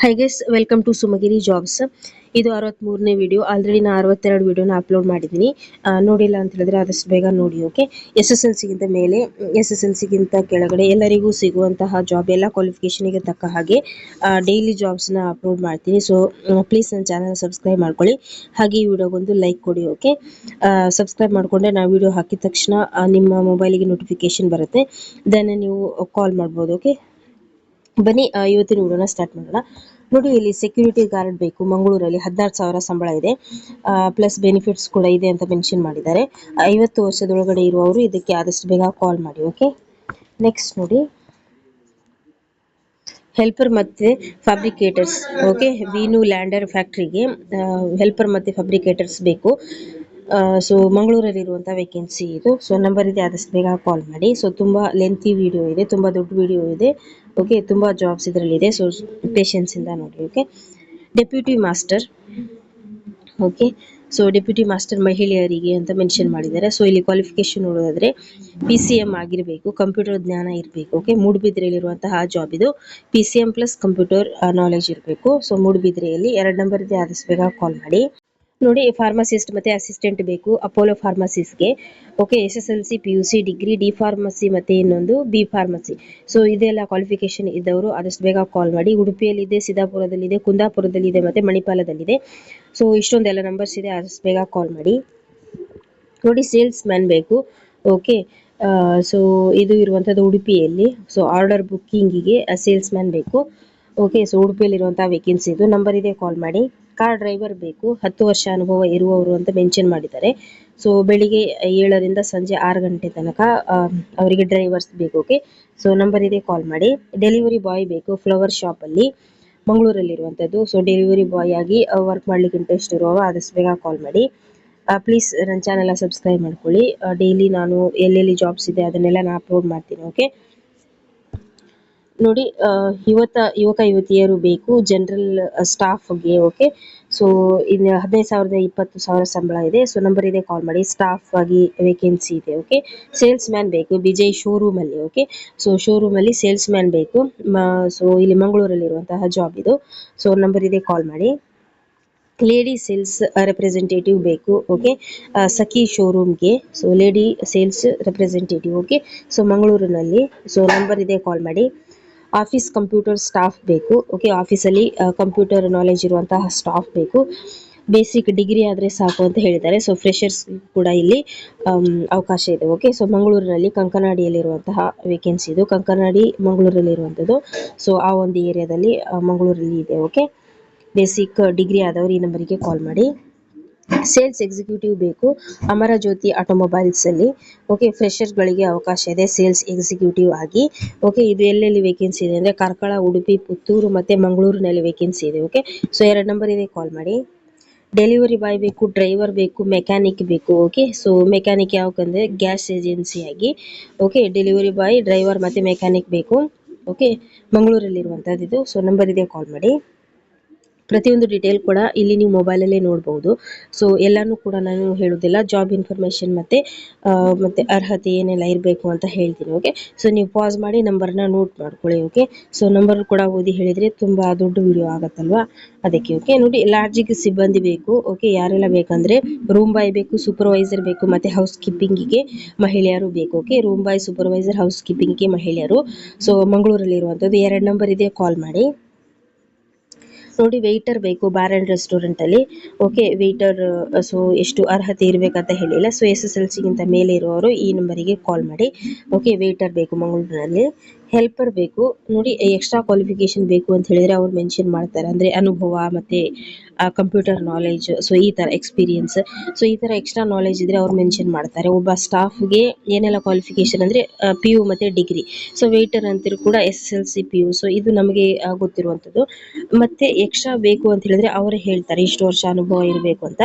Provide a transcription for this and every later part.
High guys, welcome to Sumagiri jobs. ಇದು 63ನೇ video. Already ನಾನು 62 ವಿಡಿಯೋನ ಅಪ್ಲೋಡ್ ಮಾಡಿದ್ದೀನಿ. ನೋಡಿಲ್ಲ ಅಂತ ಹೇಳಿದ್ರೆ ಆದಷ್ಟು ಬೇಗ ನೋಡಿ. ಓಕೆ, SSLCಗಿಂತ ಮೇಲೆ, SSLCಗಿಂತ ಕೆಳಗಡೆ ಎಲ್ಲರಿಗೂ ಸಿಗುವಂತಹ ಜಾಬ್, ಎಲ್ಲ ಕ್ವಾಲಿಫಿಕೇಷನ್ಗೆ ತಕ್ಕ ಹಾಗೆ ಡೈಲಿ ಜಾಬ್ಸ್ನ ಅಪ್ಲೋಡ್ ಮಾಡ್ತೀನಿ. ಸೊ ಪ್ಲೀಸ್ ನನ್ನ ಚಾನಲ್ ಸಬ್ಸ್ಕ್ರೈಬ್ ಮಾಡ್ಕೊಳ್ಳಿ, ಹಾಗೆ ಈ ವಿಡಿಯೋಗೊಂದು ಲೈಕ್ ಕೊಡಿ. ಓಕೆ, ಸಬ್ಸ್ಕ್ರೈಬ್ ಮಾಡಿಕೊಂಡ್ರೆ ನಾವು ವಿಡಿಯೋ ಹಾಕಿದ ತಕ್ಷಣ ನಿಮ್ಮ ಮೊಬೈಲಿಗೆ ನೋಟಿಫಿಕೇಶನ್ ಬರುತ್ತೆ. ದೆನ್ ನೀವು ಕಾಲ್ ಮಾಡ್ಬೋದು. ಓಕೆ, ಬನ್ನಿ ಇವತ್ತಿನ ವಿಡಿಯೋನ ಸ್ಟಾರ್ಟ್ ಮಾಡೋಣ. ನೋಡಿ, ಇಲ್ಲಿ ಸೆಕ್ಯೂರಿಟಿ ಗಾರ್ಡ್ ಬೇಕು ಮಂಗಳೂರಲ್ಲಿ. 16,000 ಸಂಬಳ ಇದೆ, ಪ್ಲಸ್ ಬೆನಿಫಿಟ್ಸ್ ಕೂಡ ಇದೆ ಅಂತ ಮೆನ್ಷನ್ ಮಾಡಿದ್ದಾರೆ. 50 ವರ್ಷದೊಳಗಡೆ ಇರುವವರು ಇದಕ್ಕೆ ಆದಷ್ಟು ಬೇಗ ಕಾಲ್ ಮಾಡಿ. ಓಕೆ, ನೆಕ್ಸ್ಟ್ ನೋಡಿ, ಹೆಲ್ಪರ್ ಮತ್ತೆ fabricators. Okay, Veenu lander ಫ್ಯಾಕ್ಟ್ರಿಗೆ helper ಮತ್ತೆ ಫ್ಯಾಬ್ರಿಕೇಟರ್ಸ್ ಬೇಕು. ಸೊ ಮಂಗಳೂರಲ್ಲಿ ಇರುವಂಥ ವೇಕೆನ್ಸಿ ಇದು. ಸೊ ನಂಬರ್ ಇದೆ, ಆದಷ್ಟು ಬೇಗ ಕಾಲ್ ಮಾಡಿ. ಸೊ ತುಂಬ ಲೆಂತಿ ವಿಡಿಯೋ ಇದೆ, ತುಂಬ ದೊಡ್ಡ ವಿಡಿಯೋ ಇದೆ. ಓಕೆ, ತುಂಬ ಜಾಬ್ಸ್ ಇದರಲ್ಲಿದೆ. ಸೊ ಪೇಷನ್ಸಿಂದ ನೋಡಿ. Okay, deputy master. Okay, so deputy master ಮಹಿಳೆಯರಿಗೆ ಅಂತ ಮೆನ್ಷನ್ ಮಾಡಿದ್ದಾರೆ. ಸೊ ಇಲ್ಲಿ ಕ್ವಾಲಿಫಿಕೇಶನ್ ನೋಡೋದಾದ್ರೆ PCM ಆಗಿರಬೇಕು, ಕಂಪ್ಯೂಟರ್ ಜ್ಞಾನ ಇರಬೇಕು. ಓಕೆ, ಮೂಡುಬಿದ್ರೆಯಲ್ಲಿರುವಂತಹ ಜಾಬ್ ಇದು. PCM ಪ್ಲಸ್ ಕಂಪ್ಯೂಟರ್ ನಾಲೆಜ್ ಇರಬೇಕು. ಸೊ ಮೂಡುಬಿದ್ರೆಯಲ್ಲಿ 2 ನಂಬರ್ ಇದೆ, ಆದಷ್ಟು ಬೇಗ ಕಾಲ್ ಮಾಡಿ. ನೋಡಿ, ಫಾರ್ಮಸಿಸ್ಟ್ ಮತ್ತೆ ಅಸಿಸ್ಟೆಂಟ್ ಬೇಕು ಅಪೋಲೋ ಫಾರ್ಮಸಿಸ್ಗೆ. Okay, SSLC PUC degree, D pharmacy ಮತ್ತೆ ಇನ್ನೊಂದು ಬಿ ಫಾರ್ಮಸಿ. ಸೊ ಇದೆಲ್ಲ ಕ್ವಾಲಿಫಿಕೇಶನ್ ಇದ್ದವರು ಆದಷ್ಟು ಬೇಗ ಕಾಲ್ ಮಾಡಿ. ಉಡುಪಿಯಲ್ಲಿದೆ, ಸಿದ್ದಾಪುರದಲ್ಲಿದೆ, ಕುಂದಾಪುರದಲ್ಲಿದೆ ಮತ್ತೆ ಮಣಿಪಾಲದಲ್ಲಿದೆ. ಸೊ ಇಷ್ಟೊಂದೆಲ್ಲ ನಂಬರ್ಸ್ ಇದೆ, ಆದಷ್ಟು ಬೇಗ ಕಾಲ್ ಮಾಡಿ. ನೋಡಿ, ಸೇಲ್ಸ್ ಮ್ಯಾನ್ ಬೇಕು. ಓಕೆ, ಸೊ ಇದು ಇರುವಂಥದ್ದು ಉಡುಪಿಯಲ್ಲಿ. ಸೊ ಆರ್ಡರ್ ಬುಕ್ಕಿಂಗಿಗೆ ಸೇಲ್ಸ್ ಮ್ಯಾನ್ ಬೇಕು. ಓಕೆ, ಸೊ ಉಡುಪಿಯಲ್ಲಿರುವಂತಹ ವೇಕೆನ್ಸಿ ಇದು. ನಂಬರ್ ಇದೆ, ಕಾಲ್ ಮಾಡಿ. ಕಾರ್ ಡ್ರೈವರ್ ಬೇಕು, 10 ವರ್ಷ ಅನುಭವ ಇರುವವರು ಅಂತ ಮೆನ್ಷನ್ ಮಾಡಿದ್ದಾರೆ. ಸೊ ಬೆಳಿಗ್ಗೆ 7 ರಿಂದ ಸಂಜೆ 6 ಗಂಟೆ ತನಕ ಅವರಿಗೆ ಡ್ರೈವರ್ಸ್ ಬೇಕು. ಓಕೆ, ಸೊ ನಂಬರ್ ಇದೆ, ಕಾಲ್ ಮಾಡಿ. ಡೆಲಿವರಿ ಬಾಯ್ ಬೇಕು, ಫ್ಲವರ್ ಶಾಪಲ್ಲಿ ಮಂಗಳೂರಲ್ಲಿರುವಂಥದ್ದು. ಸೊ ಡೆಲಿವರಿ ಬಾಯ್ ಆಗಿ ವರ್ಕ್ ಮಾಡ್ಲಿಕ್ಕೆ ಇಂಟ್ರೆಸ್ಟ್ ಇರುವವರು ಆದಷ್ಟು ಬೇಗ ಕಾಲ್ ಮಾಡಿ. ಪ್ಲೀಸ್ ನನ್ನ ಚಾನೆಲ್ ಸಬ್ಸ್ಕ್ರೈಬ್ ಮಾಡ್ಕೊಳ್ಳಿ. ಡೈಲಿ ನಾನು ಎಲ್ಲೆಲ್ಲಿ ಜಾಬ್ಸ್ ಇದೆ ಅದನ್ನೆಲ್ಲ ನಾನು ಅಪ್ಲೋಡ್ ಮಾಡ್ತೀನಿ. ಓಕೆ, ನೋಡಿ, ಯುವಕ ಯುವತಿಯರು ಬೇಕು ಜನರಲ್ ಸ್ಟಾಫ್ಗೆ. ಓಕೆ, ಸೊ ಇನ್ನು 15,000 20,000 ಸಂಬಳ ಇದೆ. ಸೊ ನಂಬರ್ ಇದೆ, ಕಾಲ್ ಮಾಡಿ. ಸ್ಟಾಫ್ ಆಗಿ ವೇಕೆನ್ಸಿ ಇದೆ. ಓಕೆ, ಸೇಲ್ಸ್ ಮ್ಯಾನ್ ಬೇಕು ವಿಜಯ್ ಶೋರೂಮ್ ಅಲ್ಲಿ. ಓಕೆ, ಸೊ ಶೋರೂಮ್ ಅಲ್ಲಿ ಸೇಲ್ಸ್ ಮ್ಯಾನ್ ಬೇಕು. ಸೊ ಇಲ್ಲಿ ಮಂಗಳೂರಲ್ಲಿರುವಂತಹ ಜಾಬ್ ಇದು. ಸೊ ನಂಬರ್ ಇದೆ, ಕಾಲ್ ಮಾಡಿ. ಲೇಡಿ ಸೇಲ್ಸ್ ರೆಪ್ರೆಸೆಂಟೇಟಿವ್ ಬೇಕು. ಓಕೆ, ಸಖಿ ಶೋರೂಮ್ಗೆ. So lady sales representative. Okay, so ಮಂಗಳೂರಿನಲ್ಲಿ. ಸೊ ನಂಬರ್ ಇದೆ, ಕಾಲ್ ಮಾಡಿ. ಆಫೀಸ್ ಕಂಪ್ಯೂಟರ್ ಸ್ಟಾಫ್ ಬೇಕು. ಓಕೆ, ಆಫೀಸಲ್ಲಿ ಕಂಪ್ಯೂಟರ್ ನಾಲೆಜ್ ಇರುವಂತಹ ಸ್ಟಾಫ್ ಬೇಕು. ಬೇಸಿಕ್ ಡಿಗ್ರಿ ಆದರೆ ಸಾಕು ಅಂತ ಹೇಳಿದ್ದಾರೆ. ಸೊ ಫ್ರೆಷರ್ಸ್ ಕೂಡ ಇಲ್ಲಿ ಅವಕಾಶ ಇದೆ. ಓಕೆ, ಸೊ ಮಂಗಳೂರಿನಲ್ಲಿ ಕಂಕನಾಡಿಯಲ್ಲಿರುವಂತಹ ವೇಕೆನ್ಸಿ ಇದು. ಕಂಕನಾಡಿ ಮಂಗಳೂರಲ್ಲಿ ಇರುವಂಥದ್ದು. ಸೊ ಆ ಒಂದು ಏರಿಯಾದಲ್ಲಿ ಮಂಗಳೂರಲ್ಲಿ ಇದೆ. ಓಕೆ, ಬೇಸಿಕ್ ಡಿಗ್ರಿ ಆದವರು ಈ ನಂಬರಿಗೆ ಕಾಲ್ ಮಾಡಿ. ಸೇಲ್ಸ್ ಎಕ್ಸಿಕ್ಯೂಟಿವ್ ಬೇಕು ಅಮರ ಜ್ಯೋತಿ ಆಟೋಮೊಬೈಲ್ಸ್ ಅಲ್ಲಿ. ಓಕೆ, ಫ್ರೆಷರ್ಗಳಿಗೆ ಅವಕಾಶ ಇದೆ ಸೇಲ್ಸ್ ಎಕ್ಸಿಕ್ಯೂಟಿವ್ ಆಗಿ. ಓಕೆ, ಇದು ಎಲ್ಲೆಲ್ಲಿ ವೇಕೆನ್ಸಿ ಇದೆ ಅಂದ್ರೆ ಕಾರ್ಕಳ, ಉಡುಪಿ, ಪುತ್ತೂರು ಮತ್ತೆ ಮಂಗಳೂರಿನಲ್ಲಿ ವೇಕೆನ್ಸಿ ಇದೆ. ಓಕೆ, ಸೊ 2 ನಂಬರ್ ಇದೆ, ಕಾಲ್ ಮಾಡಿ. ಡೆಲಿವರಿ ಬಾಯ್ ಬೇಕು, ಡ್ರೈವರ್ ಬೇಕು, ಮೆಕ್ಯಾನಿಕ್ ಬೇಕು. ಓಕೆ, ಸೊ ಮೆಕ್ಯಾನಿಕ್ ಯಾಕಂದ್ರೆ ಗ್ಯಾಸ್ ಏಜೆನ್ಸಿ ಆಗಿ. ಓಕೆ, ಡೆಲಿವರಿ ಬಾಯ್, ಡ್ರೈವರ್ ಮತ್ತೆ ಮೆಕ್ಯಾನಿಕ್ ಬೇಕು. ಓಕೆ, ಮಂಗಳೂರಲ್ಲಿರುವಂಥದ್ದು ಇದು. ಸೊ ನಂಬರ್ ಇದೆ, ಕಾಲ್ ಮಾಡಿ. ಪ್ರತಿಯೊಂದು ಡೀಟೇಲ್ ಕೂಡ ಇಲ್ಲಿ ನೀವು ಮೊಬೈಲಲ್ಲೇ ನೋಡ್ಬೋದು. ಸೊ ಎಲ್ಲಾನು ಕೂಡ ನಾನು ಹೇಳೋದಿಲ್ಲ, ಜಾಬ್ ಇನ್ಫಾರ್ಮೇಷನ್ ಮತ್ತೆ ಅರ್ಹತೆ ಏನೆಲ್ಲ ಇರಬೇಕು ಅಂತ ಹೇಳ್ತೀನಿ. ಓಕೆ, ಸೊ ನೀವು ಪಾಸ್ ಮಾಡಿ ನಂಬರ್ನ ನೋಟ್ ಮಾಡ್ಕೊಳ್ಳಿ. ಓಕೆ, ಸೊ ನಂಬರ್ ಕೂಡ ಓದಿ ಹೇಳಿದರೆ ತುಂಬ ದೊಡ್ಡ ವಿಡಿಯೋ ಆಗತ್ತಲ್ವಾ, ಅದಕ್ಕೆ. ಓಕೆ, ನೋಡಿ, ಲಾಡ್ಜಿಗೆ ಸಿಬ್ಬಂದಿ ಬೇಕು. ಓಕೆ, ಯಾರೆಲ್ಲ ಬೇಕಂದ್ರೆ ರೂಮ್ ಬಾಯ್ ಬೇಕು, ಸೂಪರ್ವೈಸರ್ ಬೇಕು ಮತ್ತೆ ಹೌಸ್ ಕೀಪಿಂಗಿಗೆ ಮಹಿಳೆಯರು ಬೇಕು. ಓಕೆ, ರೂಮ್ ಬಾಯ್, ಸೂಪರ್ವೈಸರ್, ಹೌಸ್ ಕೀಪಿಂಗಿಗೆ ಮಹಿಳೆಯರು. ಸೊ ಮಂಗಳೂರಲ್ಲಿ ಇರುವಂಥದ್ದು. 2 ನಂಬರ್ ಇದೆ, ಕಾಲ್ ಮಾಡಿ. ನೋಡಿ, ವೆಯ್ಟರ್ ಬೇಕು ಬಾರ್ ಅಂಡ್ ರೆಸ್ಟೋರೆಂಟ್ ಅಲ್ಲಿ. Okay, waiter. ಸೊ ಎಷ್ಟು ಅರ್ಹತೆ ಇರಬೇಕಂತ ಹೇಳಿಲ್ಲ. ಸೊ SSLCಗಿಂತ ಮೇಲೆ ಇರುವವರು ಈ ನಂಬರಿಗೆ ಕಾಲ್ ಮಾಡಿ. ಓಕೆ, ವೆಯ್ಟರ್ ಬೇಕು ಮಂಗಳೂರಿನಲ್ಲಿ. ಹೆಲ್ಪರ್ ಬೇಕು. ನೋಡಿ, ಎಕ್ಸ್ಟ್ರಾ ಕ್ವಾಲಿಫಿಕೇಶನ್ ಬೇಕು ಅಂತ ಹೇಳಿದ್ರೆ ಅವ್ರು ಮೆನ್ಷನ್ ಮಾಡ್ತಾರೆ, ಅಂದ್ರೆ ಅನುಭವ ಮತ್ತೆ ಕಂಪ್ಯೂಟರ್ ನಾಲೆಜ್. ಸೊ ಈ ತರ ಎಕ್ಸ್ಪೀರಿಯನ್ಸ್. ಸೊ ಈ ತರ ಎಕ್ಸ್ಟ್ರಾ ನಾಲೆಜ್ ಇದ್ರೆ ಅವ್ರು ಮೆನ್ಷನ್ ಮಾಡ್ತಾರೆ. ಒಬ್ಬ ಸ್ಟಾಫ್ಗೆ ಏನೆಲ್ಲ ಕ್ವಾಲಿಫಿಕೇಶನ್ ಅಂದ್ರೆ PU ಮತ್ತೆ ಡಿಗ್ರಿ. ಸೊ ವೆಯ್ಟರ್ ಅಂತಿರು ಕೂಡ SSLC PU. ಸೊ ಇದು ನಮಗೆ ಗೊತ್ತಿರುವಂಥದ್ದು. ಮತ್ತೆ ಎಕ್ಸ್ಟ್ರಾ ಬೇಕು ಅಂತ ಹೇಳಿದ್ರೆ ಅವರೇ ಹೇಳ್ತಾರೆ ಇಷ್ಟು ವರ್ಷ ಅನುಭವ ಇರಬೇಕು ಅಂತ.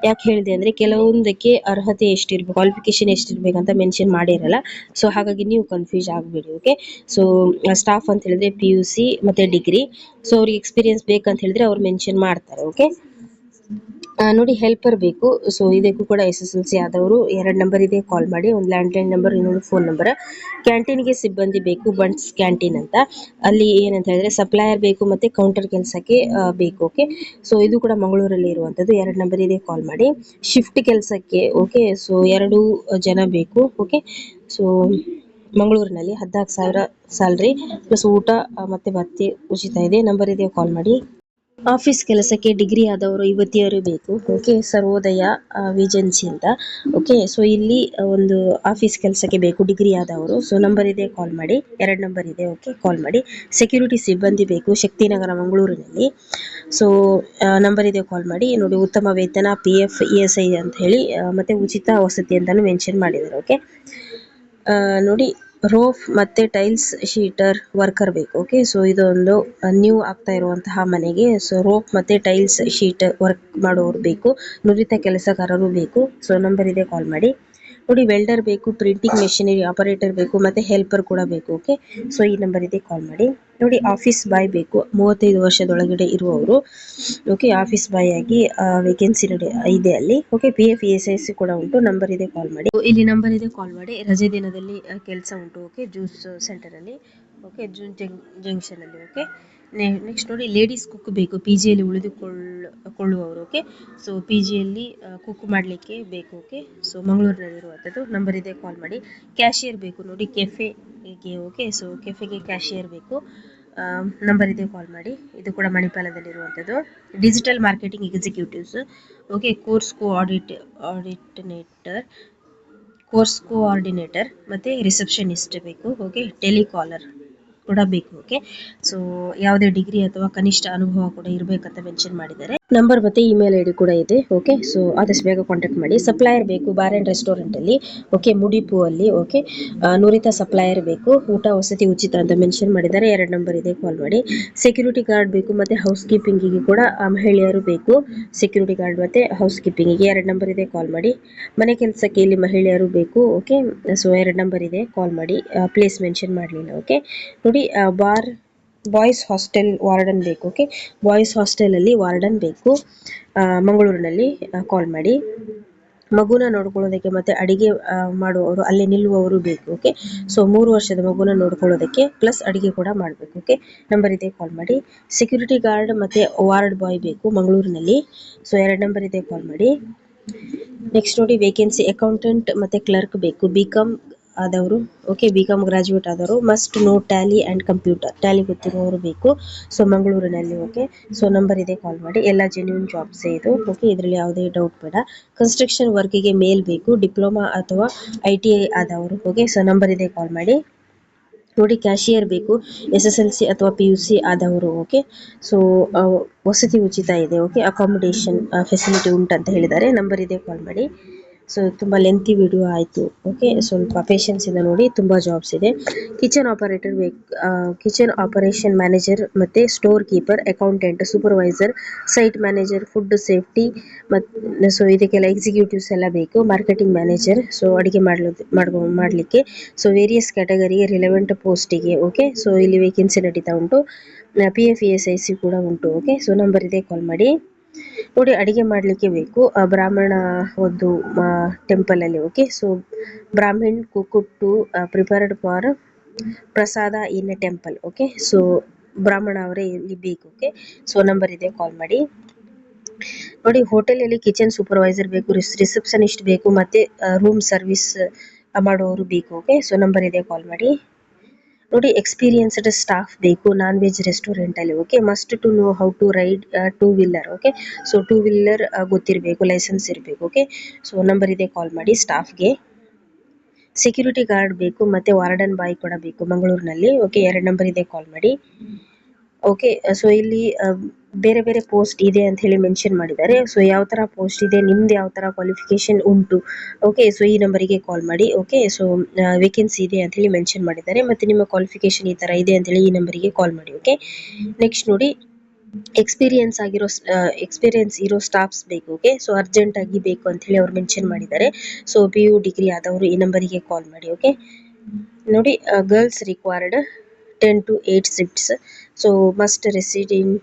ಯಾಕೆ ಹೇಳಿದೆ ಅಂದ್ರೆ ಕೆಲವೊಂದಕ್ಕೆ ಅರ್ಹತೆ ಎಷ್ಟಿರ್ಬೇಕು, ಕ್ವಾಲಿಫಿಕೇಶನ್ ಎಷ್ಟಿರ್ಬೇಕಂತ ಮೆನ್ಷನ್ ಮಾಡಿರಲ್ಲ. ಸೊ ಹಾಗಾಗಿ ನೀವು ಕನ್ಫ್ಯೂಸ್ ಆಗಬೇಡಿ. ಓಕೆ, ಸೊ ಸ್ಟಾಫ್ ಅಂತ ಹೇಳಿದ್ರೆ PUC ಮತ್ತೆ ಡಿಗ್ರಿ. ಸೊ ಅವ್ರಿಗೆ ಎಕ್ಸ್ಪೀರಿಯನ್ಸ್ ಬೇಕಂತ ಹೇಳಿದ್ರೆ ಅವ್ರು ಮೆನ್ಷನ್ ಮಾಡ್ತಾರೆ. ಓಕೆ, ನೋಡಿ ಹೆಲ್ಪರ್ ಬೇಕು. ಸೊ ಇದಕ್ಕೂ ಕೂಡ SSLC ಆದವರು 2 ನಂಬರ್ ಇದೆ, ಕಾಲ್ ಮಾಡಿ. ಒಂದು ಲ್ಯಾಂಡ್ಲೈನ್ ನಂಬರ್, ಇನ್ನೊಂದು ಫೋನ್ ನಂಬರ್. ಕ್ಯಾಂಟೀನ್ಗೆ ಸಿಬ್ಬಂದಿ ಬೇಕು, ಬಂಟ್ಸ್ ಕ್ಯಾಂಟೀನ್ ಅಂತ. ಅಲ್ಲಿ ಏನಂತ ಹೇಳಿದ್ರೆ ಸಪ್ಲೈಯರ್ ಬೇಕು ಮತ್ತೆ ಕೌಂಟರ್ ಕೆಲಸಕ್ಕೆ ಬೇಕು. ಓಕೆ, ಸೊ ಇದು ಕೂಡ ಮಂಗಳೂರಲ್ಲಿ ಇರುವಂತದ್ದು. 2 ನಂಬರ್ ಇದೆ, ಕಾಲ್ ಮಾಡಿ. ಶಿಫ್ಟ್ ಕೆಲಸಕ್ಕೆ ಓಕೆ, ಸೊ 2 ಜನ ಬೇಕು. ಓಕೆ, ಸೊ ಮಂಗಳೂರಿನಲ್ಲಿ 14,000 ಸ್ಯಾಲ್ರಿ ಪ್ಲಸ್ ಊಟ ಮತ್ತೆ ಭತ್ಯೆ ಉಚಿತ ಇದೆ. ನಂಬರ್ ಇದೆ, ಕಾಲ್ ಮಾಡಿ. ಆಫೀಸ್ ಕೆಲಸಕ್ಕೆ ಡಿಗ್ರಿ ಆದವರು ಯುವತಿಯರು ಬೇಕು. ಓಕೆ, ಸರ್ವೋದಯ ವಿಜೆನ್ಸಿ ಅಂತ. ಓಕೆ, ಸೊ ಇಲ್ಲಿ ಒಂದು ಆಫೀಸ್ ಕೆಲಸಕ್ಕೆ ಬೇಕು ಡಿಗ್ರಿ ಆದವರು. ಸೊ ನಂಬರ್ ಇದೆ, ಕಾಲ್ ಮಾಡಿ. 2 ನಂಬರ್ ಇದೆ, ಓಕೆ, ಕಾಲ್ ಮಾಡಿ. ಸೆಕ್ಯೂರಿಟಿ ಸಿಬ್ಬಂದಿ ಬೇಕು, ಶಕ್ತಿನಗರ ಮಂಗಳೂರಿನಲ್ಲಿ. ಸೊ ನಂಬರ್ ಇದೆ, ಕಾಲ್ ಮಾಡಿ. ನೋಡಿ, ಉತ್ತಮ ವೇತನ, PF ESI ಅಂತ ಹೇಳಿ ಮತ್ತೆ ಉಚಿತ ವಸತಿ ಅಂತಾನು ಮೆನ್ಷನ್ ಮಾಡಿದ್ದಾರೆ. ಓಕೆ, ನೋಡಿ, ರೋಫ್ ಮತ್ತೆ ಟೈಲ್ಸ್ ಶೀಟರ್ ವರ್ಕರ್ ಬೇಕು. ಓಕೆ, ಸೊ ಇದೊಂದು ನ್ಯೂ ಆಗ್ತಾ ಇರುವಂತಹ ಮನೆಗೆ. ಸೊ ರೋಫ್ ಮತ್ತೆ ಟೈಲ್ಸ್ ಶೀಟ್ ವರ್ಕ್ ಮಾಡೋರು ಬೇಕು, ನುರಿತ ಕೆಲಸಗಾರರು ಬೇಕು. ಸೊ ನಂಬರ್ ಇದೆ, ಕಾಲ್ ಮಾಡಿ. ನೋಡಿ, ವೆಲ್ಡರ್ ಬೇಕು, ಪ್ರಿಂಟಿಂಗ್ ಮೆಷಿನರಿ ಆಪರೇಟರ್ ಬೇಕು ಮತ್ತೆ ಹೆಲ್ಪರ್ ಕೂಡ ಬೇಕು. ಓಕೆ, ಸೊ ಈ ನಂಬರ್ ಇದೆ, ಕಾಲ್ ಮಾಡಿ. ನೋಡಿ, ಆಫೀಸ್ ಬಾಯ್ ಬೇಕು, 35 ವರ್ಷದೊಳಗಡೆ ಇರುವವರು. ಓಕೆ, ಆಫೀಸ್ ಬಾಯ್ ಆಗಿ ವೇಕೆನ್ಸಿ ಇದೆ ಅಲ್ಲಿ. ಓಕೆ, PF ESI ಕೂಡ ಉಂಟು. ನಂಬರ್ ಇದೆ, ಕಾಲ್ ಮಾಡಿ. ಇಲ್ಲಿ ನಂಬರ್ ಇದೆ, ಕಾಲ್ ಮಾಡಿ. ರಜೆ ದಿನದಲ್ಲಿ ಕೆಲಸ ಉಂಟು. ಓಕೆ, ಜ್ಯೂಸ್ ಸೆಂಟರ್ ಅಲ್ಲಿ. ಓಕೆ, ಜೂನ್ ಜಂಕ್ಷನ್ ಅಲ್ಲಿ. ಓಕೆ, ನೆಕ್ಸ್ಟ್ ನೋಡಿ, ಲೇಡೀಸ್ ಕುಕ್ ಬೇಕು, PGಯಲ್ಲಿ ಉಳಿದುಕೊಳ್ಳುವವರು. ಓಕೆ, ಸೊ PGಯಲ್ಲಿ ಕುಕ್ ಮಾಡಲಿಕ್ಕೆ ಬೇಕು. ಓಕೆ, ಸೊ ಮಂಗಳೂರಿನಲ್ಲಿ ಇರುವಂಥದ್ದು. ನಂಬರ್ ಇದೆ, ಕಾಲ್ ಮಾಡಿ. ಕ್ಯಾಶಿಯರ್ ಬೇಕು, ನೋಡಿ, ಕೆಫೆಗೆ. ಓಕೆ, ಸೊ ಕೆಫೆಗೆ ಕ್ಯಾಶಿಯರ್ ಬೇಕು. ನಂಬರ್ ಇದೆ, ಕಾಲ್ ಮಾಡಿ. ಇದು ಕೂಡ ಮಣಿಪಾಲದಲ್ಲಿರುವಂಥದ್ದು. Digital marketing executives. Okay, course coordinator ಮತ್ತೆ ರಿಸೆಪ್ಷನಿಸ್ಟ್ ಬೇಕು. ಓಕೆ, ಟೆಲಿಕಾಲರ್ ಕೂಡ ಬೇಕು. ಓಕೆ, ಸೊ ಯಾವುದೇ ಡಿಗ್ರಿ ಅಥವಾ ಕನಿಷ್ಠ ಅನುಭವ ಕೂಡ ಇರಬೇಕಂತ ಮೆನ್ಷನ್ ಮಾಡಿದ್ದಾರೆ. ನಂಬರ್ ಮತ್ತೆ ಇಮೇಲ್ ID ಕೂಡ ಇದೆ. ಓಕೆ, ಸೊ ಆದಷ್ಟು ಬೇಗ ಕಾಂಟ್ಯಾಕ್ಟ್ ಮಾಡಿ. ಸಪ್ಲೈಯರ್ ಬೇಕು, ಬಾರ್ ಅಂಡ್ ರೆಸ್ಟೋರೆಂಟ್ ಅಲ್ಲಿ. ಓಕೆ, ಮುಡಿಪು ಅಲ್ಲಿ. ಓಕೆ, ನುರಿತ ಸಪ್ಲೈಯರ್ ಬೇಕು, ಊಟ ವಸತಿ ಉಚಿತ ಅಂತ ಮೆನ್ಷನ್ ಮಾಡಿದ್ದಾರೆ. 2 ನಂಬರ್ ಇದೆ, ಕಾಲ್ ಮಾಡಿ. ಸೆಕ್ಯೂರಿಟಿ ಗಾರ್ಡ್ ಬೇಕು ಮತ್ತೆ ಹೌಸ್ ಕೀಪಿಂಗಿಗೆ ಕೂಡ ಮಹಿಳೆಯರು ಬೇಕು. ಸೆಕ್ಯೂರಿಟಿ ಗಾರ್ಡ್ ಮತ್ತೆ ಹೌಸ್ ಕೀಪಿಂಗಿಗೆ 2 ನಂಬರ್ ಇದೆ, ಕಾಲ್ ಮಾಡಿ. ಮನೆ ಕೆಲಸಕ್ಕೆ ಇಲ್ಲಿ ಮಹಿಳೆಯರು ಬೇಕು. ಓಕೆ, ಸೊ 2 ನಂಬರ್ ಇದೆ, ಕಾಲ್ ಮಾಡಿ. ಪ್ಲೇಸ್ ಮೆನ್ಷನ್ ಮಾಡಲಿಲ್ಲ. ಓಕೆ, ನೋಡಿ, ಬಾಯ್ಸ್ ಹಾಸ್ಟೆಲ್ ವಾರ್ಡನ್ ಬೇಕು. ಓಕೆ, ಬಾಯ್ಸ್ ಹಾಸ್ಟೆಲ್ ಅಲ್ಲಿ ವಾರ್ಡನ್ ಬೇಕು, ಮಂಗಳೂರಿನಲ್ಲಿ. ಕಾಲ್ ಮಾಡಿ. ಮಗುನ ನೋಡ್ಕೊಳ್ಳೋದಕ್ಕೆ ಮತ್ತೆ ಅಡಿಗೆ ಮಾಡುವವರು, ಅಲ್ಲೇ ನಿಲ್ಲುವವರು ಬೇಕು. ಓಕೆ, ಸೊ 3 ವರ್ಷದ ಮಗುನ ನೋಡ್ಕೊಳ್ಳೋದಕ್ಕೆ ಪ್ಲಸ್ ಅಡಿಗೆ ಕೂಡ ಮಾಡಬೇಕು. ಓಕೆ, ನಂಬರ್ ಇದೆ, ಕಾಲ್ ಮಾಡಿ. ಸೆಕ್ಯೂರಿಟಿ ಗಾರ್ಡ್ ಮತ್ತೆ ವಾರ್ಡ್ ಬಾಯ್ ಬೇಕು ಮಂಗಳೂರಿನಲ್ಲಿ. ಸೊ 2 ನಂಬರ್ ಇದೆ, ಕಾಲ್ ಮಾಡಿ. ನೆಕ್ಸ್ಟ್ ನೋಡಿ, ವೇಕೆನ್ಸಿ ಅಕೌಂಟೆಂಟ್ ಮತ್ತೆ ಕ್ಲರ್ಕ್ ಬೇಕು, BCom ಆದವರು. ಓಕೆ, BCom ಗ್ರಾಜುಯೇಟ್ ಆದವರು. Must know Tally and computer, Tally ಗೊತ್ತಿರುವವರು ಬೇಕು. ಸೊ ಮಂಗಳೂರಿನಲ್ಲಿ. ಓಕೆ, ಸೊ ನಂಬರ್ ಇದೆ, ಕಾಲ್ ಮಾಡಿ. ಎಲ್ಲ ಜೆನ್ಯೂನ್ ಜಾಬ್ಸ್ ಇದು. ಓಕೆ, ಇದರಲ್ಲಿ ಯಾವುದೇ ಡೌಟ್ ಬೇಡ. ಕನ್ಸ್ಟ್ರಕ್ಷನ್ ವರ್ಕಿಗೆ ಮೇಲ್ ಬೇಕು, ಡಿಪ್ಲೊಮಾ ಅಥವಾ ITI ಆದವರು. ಓಕೆ, ಸೊ ನಂಬರ್ ಇದೆ, ಕಾಲ್ ಮಾಡಿ. ನೋಡಿ, ಕ್ಯಾಶಿಯರ್ ಬೇಕು, SSLC ಅಥವಾ PUC ಆದವರು. ಓಕೆ, ಸೊ ವಸತಿ ಉಚಿತ ಇದೆ. ಓಕೆ, ಅಕಾಮಿಡೇಷನ್ ಫೆಸಿಲಿಟಿ ಉಂಟಂತ ಹೇಳಿದ್ದಾರೆ. ನಂಬರ್ ಇದೆ, ಕಾಲ್ ಮಾಡಿ. ಸೊ ತುಂಬ ಲೆಂತಿ ವಿಡಿಯೋ ಆಯಿತು. ಓಕೆ, ಸ್ವಲ್ಪ ಪೇಷನ್ಸಿಂದ ನೋಡಿ, ತುಂಬ ಜಾಬ್ಸ್ ಇದೆ. ಕಿಚನ್ ಆಪರೇಟರ್ ಬೇಕು, ಕಿಚನ್ ಆಪರೇಷನ್ ಮ್ಯಾನೇಜರ್ ಮತ್ತು storekeeper, accountant, supervisor, site manager, food safety ಮತ್ತು ಸೊ ಇದಕ್ಕೆಲ್ಲ ಎಕ್ಸಿಕ್ಯೂಟಿವ್ಸ್ ಎಲ್ಲ ಬೇಕು. ಮಾರ್ಕೆಟಿಂಗ್ ಮ್ಯಾನೇಜರ್, ಸೊ ಅಡುಗೆ ಮಾಡಲಿಕ್ಕೆ. ಸೊ ವೇರಿಯಸ್ ಕ್ಯಾಟಗರಿಗೆ ರಿಲೆವೆಂಟ್ ಪೋಸ್ಟಿಗೆ. ಓಕೆ, ಸೊ ಇಲ್ಲಿ ವೇಕೆನ್ಸಿ ನಡೀತಾ ಉಂಟು. PF ESIC ಕೂಡ ಉಂಟು. ಓಕೆ, ಸೊ ನಂಬರ್ ಇದೆ, ಕಾಲ್ ಮಾಡಿ. ನೋಡಿ, ಅಡಿಗೆ ಮಾಡಲಿಕ್ಕೆ ಬೇಕು, ಬ್ರಾಹ್ಮಣ ಒಂದು ಟೆಂಪಲ್ ಅಲ್ಲಿ. Okay, so Brahmin cook to prepared for prasada in temple. Okay, so ಬ್ರಾಹ್ಮಣ ಅವರೇ ಇಲ್ಲಿ ಬೇಕು. ಓಕೆ, ಸೊ ನಂಬರ್ ಇದೆ, ಕಾಲ್ ಮಾಡಿ. ನೋಡಿ, ಹೋಟೆಲ್ ಅಲ್ಲಿ ಕಿಚನ್ ಸೂಪರ್ವೈಸರ್ ಬೇಕು, ರಿಸೆಪ್ಷನಿಸ್ಟ್ ಬೇಕು ಮತ್ತೆ ರೂಮ್ ಸರ್ವಿಸ್ ಮಾಡೋರು ಬೇಕು. ಓಕೆ, ಸೊ ನಂಬರ್ ಇದೆ, ಕಾಲ್ ಮಾಡಿ. ನೋಡಿ, ಎಕ್ಸ್ಪೀರಿಯನ್ಸ್ಡ್ ಸ್ಟಾಫ್ ಬೇಕು, ನಾನ್ ವೆಜ್ ರೆಸ್ಟೋರೆಂಟ್ ಅಲ್ಲಿ. Okay, must to know how to ride 2 wheeler. Okay, so 2 wheeler ಗೊತ್ತಿರಬೇಕು, ಲೈಸೆನ್ಸ್ ಇರಬೇಕು. ಓಕೆ, ಸೊ ನಂಬರ್ ಇದೆ, ಕಾಲ್ ಮಾಡಿ. ಸ್ಟಾಫ್ಗೆ ಸೆಕ್ಯೂರಿಟಿ ಗಾರ್ಡ್ ಬೇಕು ಮತ್ತೆ ವಾರ್ಡನ್ ಬಾಯ್ ಕೂಡ ಬೇಕು ಮಂಗಳೂರಿನಲ್ಲಿ. ಓಕೆ, 2 ನಂಬರ್ ಇದೆ, ಕಾಲ್ ಮಾಡಿ. ಓಕೆ, ಸೊ ಇಲ್ಲಿ ಬೇರೆ ಬೇರೆ ಪೋಸ್ಟ್ ಇದೆ ಅಂತ ಹೇಳಿ ಮೆನ್ಷನ್ ಮಾಡಿದ್ದಾರೆ. ಸೊ ಯಾವ ತರ ಪೋಸ್ಟ್ ಇದೆ, ನಿಮ್ದು ಯಾವ ತರ ಕ್ವಾಲಿಫಿಕೇಶನ್ ಉಂಟು. ಓಕೆ, ಸೊ ಈ ನಂಬರಿಗೆ ಕಾಲ್ ಮಾಡಿ. ಓಕೆ, ಸೊ ವೇಕೆನ್ಸಿ ಇದೆ ಅಂತ ಹೇಳಿ ಮೆನ್ಷನ್ ಮಾಡಿದ್ದಾರೆ, ಮತ್ತೆ ನಿಮ್ಮ ಕ್ವಾಲಿಫಿಕೇಶನ್ ಈ ತರ ಇದೆ ಅಂತ ಹೇಳಿ ಈ ನಂಬರಿಗೆ ಕಾಲ್ ಮಾಡಿ. ಓಕೆ, ನೆಕ್ಸ್ಟ್ ನೋಡಿ, ಎಕ್ಸ್ಪೀರಿಯನ್ಸ್ ಇರೋ ಸ್ಟಾಫ್ಸ್ ಬೇಕು. ಓಕೆ, ಸೊ ಅರ್ಜೆಂಟ್ ಆಗಿ ಬೇಕು ಅಂತ ಹೇಳಿ ಅವ್ರು ಮೆನ್ಷನ್ ಮಾಡಿದ್ದಾರೆ. ಸೊ PU ಡಿಗ್ರಿ ಆದವರು ಈ ನಂಬರಿಗೆ ಕಾಲ್ ಮಾಡಿ. ಓಕೆ, ನೋಡಿ, girls required 10 to 8 shifts. So must residing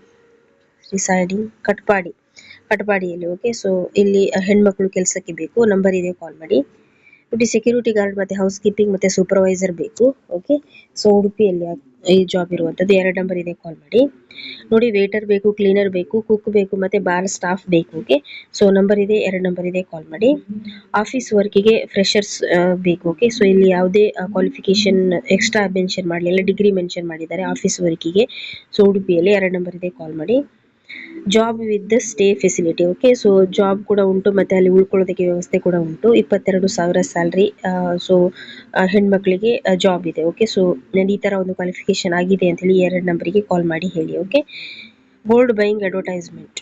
Katpadi. ಅಟಪಾಡಿಯಲ್ಲಿ. ಓಕೆ, ಸೊ ಇಲ್ಲಿ ಹೆಣ್ಮಕ್ಳು ಕೆಲಸಕ್ಕೆ ಬೇಕು, ನಂಬರ್ ಇದೆ, ಕಾಲ್ ಮಾಡಿ. ನೋಡಿ, ಸೆಕ್ಯೂರಿಟಿ ಗಾರ್ಡ್ ಮತ್ತೆ ಹೌಸ್ ಕೀಪಿಂಗ್ ಮತ್ತೆ ಸೂಪರ್ವೈಸರ್ ಬೇಕು. ಓಕೆ, ಸೊ ಉಡುಪಿಯಲ್ಲಿ ಈ ಜಾಬ್ ಇರುವಂತದ್ದು. 2 ನಂಬರ್ ಇದೆ, ಕಾಲ್ ಮಾಡಿ. ನೋಡಿ, ವೇಟರ್ ಬೇಕು, ಕ್ಲೀನರ್ ಬೇಕು, ಕುಕ್ ಬೇಕು ಮತ್ತೆ ಬಾರ್ ಸ್ಟಾಫ್ ಬೇಕು. ಓಕೆ, ಸೊ ನಂಬರ್ ಇದೆ, 2 ನಂಬರ್ ಇದೆ, ಕಾಲ್ ಮಾಡಿ. ಆಫೀಸ್ ವರ್ಕಿಗೆ ಫ್ರೆಶರ್ಸ್ ಬೇಕು. ಓಕೆ, ಸೊ ಇಲ್ಲಿ ಯಾವುದೇ ಕ್ವಾಲಿಫಿಕೇಶನ್ ಎಕ್ಸ್ಟ್ರಾ ಮೆನ್ಷನ್ ಮಾಡಲಿಲ್ಲ, ಡಿಗ್ರಿ ಮೆನ್ಷನ್ ಮಾಡಿದ್ದಾರೆ ಆಫೀಸ್ ವರ್ಕಿಗೆ. ಸೊ ಉಡುಪಿಯಲ್ಲಿ 2 ನಂಬರ್ ಇದೆ, ಕಾಲ್ ಮಾಡಿ. Job with stay facility. Okay, so job ಕೂಡ ಉಂಟು ಮತ್ತೆ ಅಲ್ಲಿ ಉಳ್ಕೊಳ್ಳೋದಕ್ಕೆ ವ್ಯವಸ್ಥೆ ಕೂಡ ಉಂಟು. 22,000 ಸ್ಯಾಲ್ರಿ. ಸೊ ಹೆಣ್ಮಕ್ಳಿಗೆ ಜಾಬ್ ಇದೆ. ಓಕೆ, ಸೊ ಈ ತರ ಒಂದು ಕ್ವಾಲಿಫಿಕೇಶನ್ ಆಗಿದೆ ಅಂತ ಹೇಳಿ 2 ನಂಬರಿಗೆ ಕಾಲ್ ಮಾಡಿ ಹೇಳಿ. Okay, gold buying advertisement.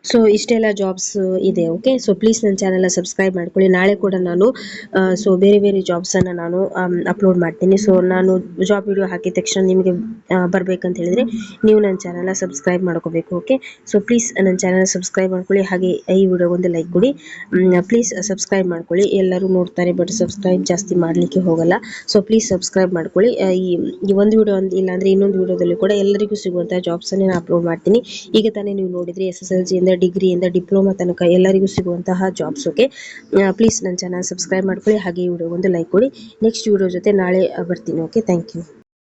So ಇಷ್ಟೆಲ್ಲ ಜಾಬ್ಸ್ ಇದೆ. ಓಕೆ, ಸೊ ಪ್ಲೀಸ್ ನನ್ನ ಚಾನೆಲ್ ಸಬ್ಸ್ಕ್ರೈಬ್ ಮಾಡ್ಕೊಳ್ಳಿ. ನಾಳೆ ಕೂಡ ನಾನು ಸೊ ಬೇರೆ ಬೇರೆ ಜಾಬ್ಸನ್ನು ನಾನು ಅಪ್ಲೋಡ್ ಮಾಡ್ತೀನಿ. ಸೊ ನಾನು ಜಾಬ್ ವಿಡಿಯೋ ಹಾಕಿದ ತಕ್ಷಣ ನಿಮಗೆ ಬರ್ಬೇಕಂತ ಹೇಳಿದ್ರೆ ನೀವು ನನ್ನ ಚಾನೆಲ್ ಸಬ್ಸ್ಕ್ರೈಬ್ ಮಾಡ್ಕೋಬೇಕು. ಓಕೆ, ಸೊ ಪ್ಲೀಸ್ ನನ್ನ ಚಾನೆಲ್ ಸಬ್ಸ್ಕ್ರೈಬ್ ಮಾಡ್ಕೊಳ್ಳಿ, ಹಾಗೆ ಈ ವಿಡಿಯೋ ಒಂದು ಲೈಕ್ ಕೊಡಿ. ಪ್ಲೀಸ್ ಸಬ್ಸ್ಕ್ರೈಬ್ ಮಾಡ್ಕೊಳ್ಳಿ. ಎಲ್ಲರೂ ನೋಡ್ತಾರೆ ಬಟ್ ಸಬ್ಸ್ಕ್ರೈಬ್ ಜಾಸ್ತಿ ಮಾಡಲಿಕ್ಕೆ ಹೋಗಲ್ಲ. ಸೊ ಪ್ಲೀಸ್ ಸಬ್ಸ್ಕ್ರೈಬ್ ಮಾಡ್ಕೊಳ್ಳಿ. ಈ ಒಂದು ವಿಡಿಯೋ ಇಲ್ಲಾಂದರೆ ಇನ್ನೊಂದು ವಿಡಿಯೋದಲ್ಲಿ ಕೂಡ ಎಲ್ಲರಿಗೂ ಸಿಗುವಂಥ ಜಾಬ್ಸನ್ನೇ ನಾನು ಅಪ್ಲೋಡ್ ಮಾಡ್ತೀನಿ. ಈಗ ತಾನೇ ನೀವು ನೋಡಿದ್ರಿ SSLC ಇಂದ ಡಿಗ್ರಿಯಿಂದ ಡಿಪ್ಲೊಮಾ ತನಕ ಎಲ್ಲರಿಗೂ ಸಿಗುವಂತಹ ಜಾಬ್ಸ್. ಓಕೆ, ಪ್ಲೀಸ್ ನನ್ನ ಚಾನಲ್ ಸಬ್ಸ್ಕ್ರೈಬ್ ಮಾಡ್ಕೊಳ್ಳಿ, ಹಾಗೆ ಈ ವಿಡಿಯೋ ಒಂದು ಲೈಕ್ ಕೊಡಿ. ನೆಕ್ಸ್ಟ್ ವಿಡಿಯೋ ಜೊತೆ ನಾಳೆ ಬರ್ತೀನಿ. Okay, thank you.